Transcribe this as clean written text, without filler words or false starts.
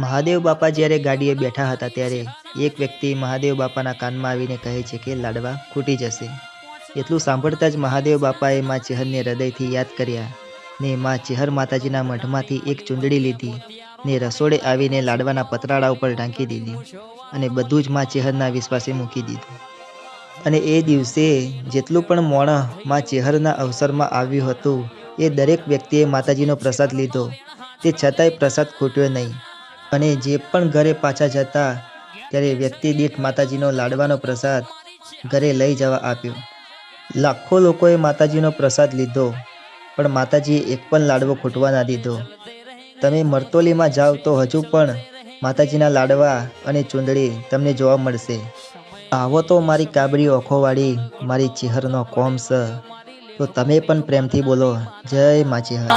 મહાદેવ બાપા જ્યારે ગાડીએ બેઠા હતા ત્યારે એક વ્યક્તિ મહાદેવ બાપાના કાનમાં આવીને કહે છે કે લાડવા ખૂટી જશે. એટલું સાંભળતા જ મહાદેવ બાપાએ માં ચેહરને હૃદયથી યાદ કર્યા ને માં ચેહર માતાજીના મઢમાંથી એક ચૂંદડી લીધી ને રસોડે આવીને લાડવાના પતરાળા ઉપર ઢાંકી દીધી અને બધું જ માં ચેહરના વિશ્વાસે મૂકી દીધું. અને એ દિવસે જેટલું પણ મોણ માં ચેહરના અવસરમાં આવ્યું હતું એ દરેક વ્યક્તિએ માતાજીનો પ્રસાદ લીધો. તે છતાંય પ્રસાદ ખૂટ્યો નહીં. અને જે પણ ઘરે પાછા જતા ત્યારે વ્યક્તિ દીઠ માતાજીનો લાડવાનો પ્રસાદ ઘરે લઈ જવા આપ્યો. લાખો લોકોએ માતાજીનો પ્રસાદ લીધો પણ માતાજીએ એક પણ લાડવો ખૂટવા ના દીધો. તમે મરતોલીમાં જાઓ તો હજુ પણ માતાજીના લાડવા અને ચૂંદડી તમને જોવા મળશે. આવો તો મારી કાબરી ઓખોવાળી મારી ચેહરનો કોમ સ. તો તમે પણ પ્રેમથી બોલો જય માં ચેહર.